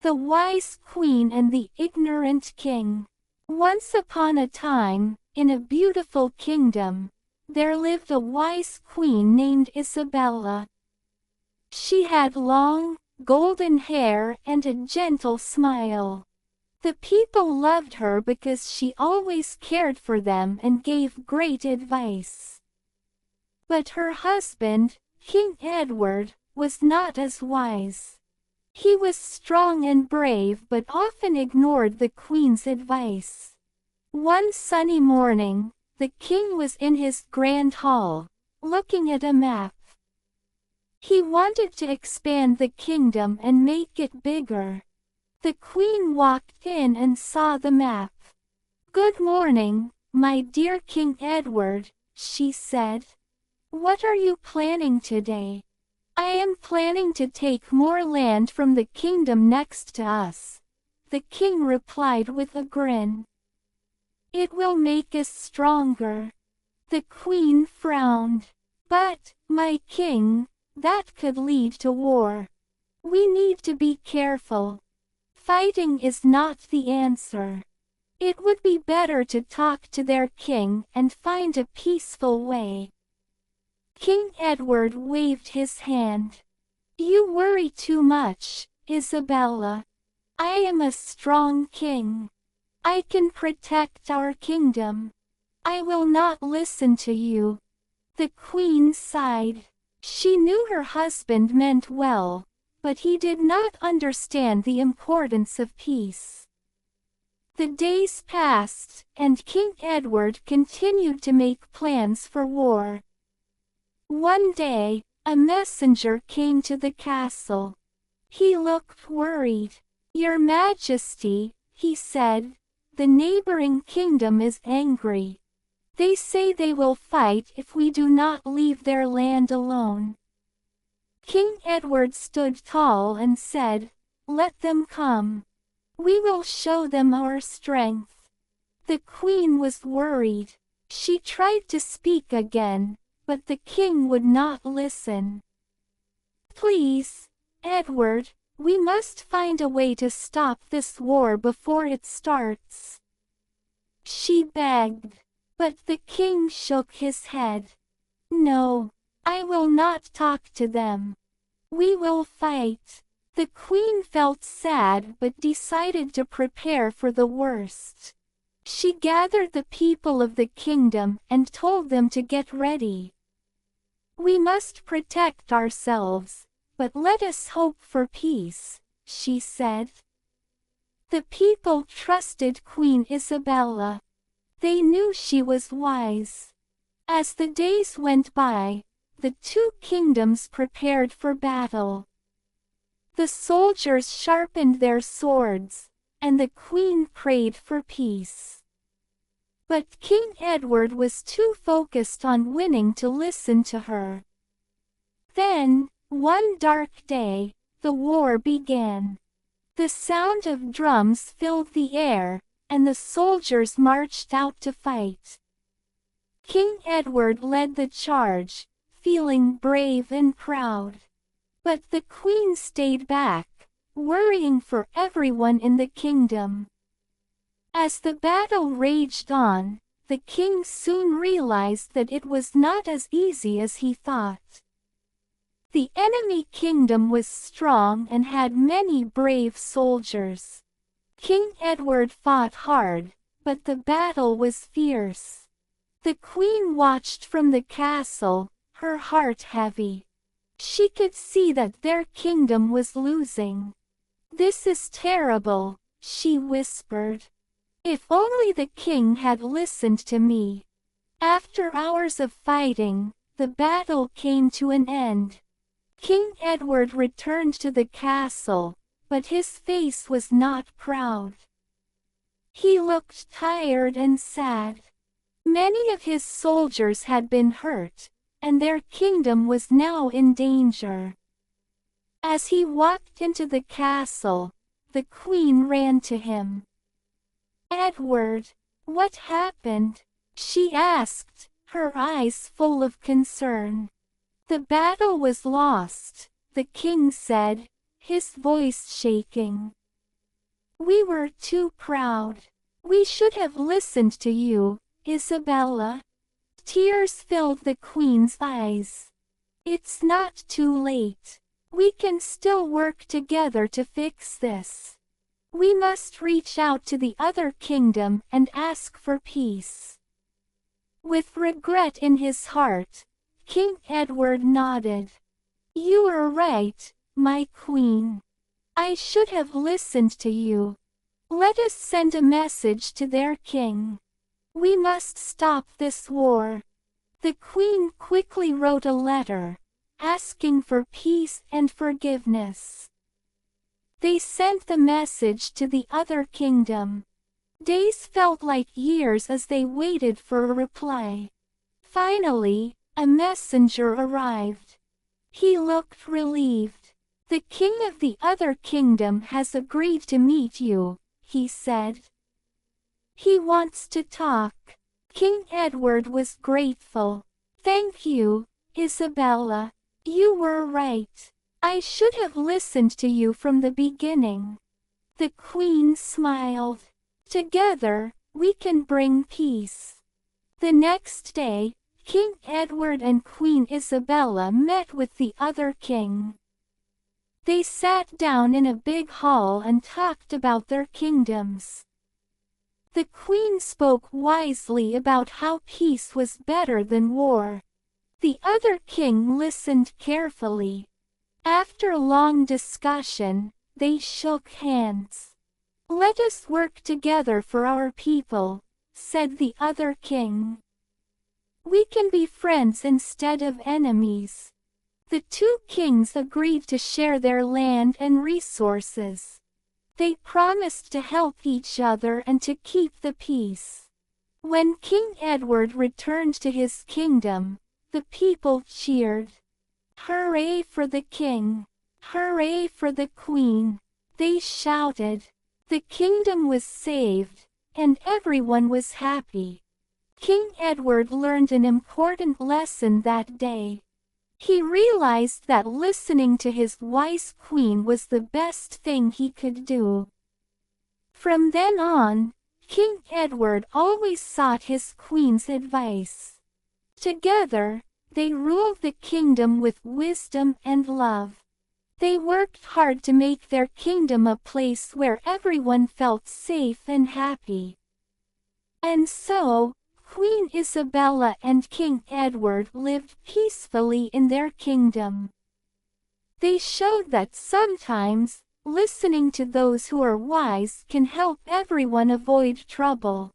The Wise Queen and the Ignorant King. Once upon a time, in a beautiful kingdom, there lived a wise queen named Isabella. She had long, golden hair and a gentle smile. The people loved her because she always cared for them and gave great advice. But her husband, King Edward, was not as wise. He was strong and brave but often ignored the queen's advice. One sunny morning, the king was in his grand hall, looking at a map. He wanted to expand the kingdom and make it bigger. The queen walked in and saw the map. "Good morning, my dear King Edward," she said. "What are you planning today?" "I am planning to take more land from the kingdom next to us," the king replied with a grin. "It will make us stronger." The queen frowned. "But, my king, that could lead to war. We need to be careful. Fighting is not the answer. It would be better to talk to their king and find a peaceful way." King Edward waved his hand. "You worry too much, Isabella. I am a strong king. I can protect our kingdom. I will not listen to you." The queen sighed. She knew her husband meant well, but he did not understand the importance of peace. The days passed, and King Edward continued to make plans for war. One day, a messenger came to the castle. He looked worried. "Your Majesty," he said, "the neighboring kingdom is angry. They say they will fight if we do not leave their land alone." King Edward stood tall and said, "Let them come. We will show them our strength." The queen was worried. She tried to speak again, but the king would not listen. "Please, Edward, we must find a way to stop this war before it starts," she begged. But the king shook his head. "No, I will not talk to them. We will fight." The queen felt sad but decided to prepare for the worst. She gathered the people of the kingdom and told them to get ready. "We must protect ourselves, but let us hope for peace," she said. The people trusted Queen Isabella. They knew she was wise. As the days went by, the two kingdoms prepared for battle. The soldiers sharpened their swords, and the queen prayed for peace. But King Edward was too focused on winning to listen to her. Then, one dark day, the war began. The sound of drums filled the air, and the soldiers marched out to fight. King Edward led the charge, feeling brave and proud. But the queen stayed back, worrying for everyone in the kingdom. As the battle raged on, the king soon realized that it was not as easy as he thought. The enemy kingdom was strong and had many brave soldiers. King Edward fought hard, but the battle was fierce. The queen watched from the castle, her heart heavy. She could see that their kingdom was losing. "This is terrible," she whispered. "If only the king had listened to me." After hours of fighting, the battle came to an end. King Edward returned to the castle, but his face was not proud. He looked tired and sad. Many of his soldiers had been hurt, and their kingdom was now in danger. As he walked into the castle, the queen ran to him. "Edward, what happened?" she asked, her eyes full of concern. "The battle was lost," the king said, his voice shaking. We were too proud. We should have listened to you, Isabella. Tears filled the Queen's eyes. It's not too late. We can still work together to fix this. We must reach out to the other kingdom and ask for peace. With regret in his heart, King Edward nodded. You are right, my queen. I should have listened to you. Let us send a message to their king. We must stop this war. The queen quickly wrote a letter, asking for peace and forgiveness. They sent the message to the other kingdom. Days felt like years as they waited for a reply. Finally, a messenger arrived. He looked relieved. The king of the other kingdom has agreed to meet you, he said. He wants to talk. King Edward was grateful. Thank you, Isabella. You were right. I should have listened to you from the beginning. The queen smiled. Together, we can bring peace. The next day, King Edward and Queen Isabella met with the other king. They sat down in a big hall and talked about their kingdoms. The queen spoke wisely about how peace was better than war. The other king listened carefully. After a long discussion, they shook hands. Let us work together for our people, said the other king. We can be friends instead of enemies. The two kings agreed to share their land and resources. They promised to help each other and to keep the peace. When King Edward returned to his kingdom, the people cheered. Hooray for the king! Hooray for the queen! They shouted. The kingdom was saved, and everyone was happy. King Edward learned an important lesson that day. He realized that listening to his wise queen was the best thing he could do. From then on, King Edward always sought his queen's advice. Together, they ruled the kingdom with wisdom and love. They worked hard to make their kingdom a place where everyone felt safe and happy. And so, Queen Isabella and King Edward lived peacefully in their kingdom. They showed that sometimes, listening to those who are wise can help everyone avoid trouble.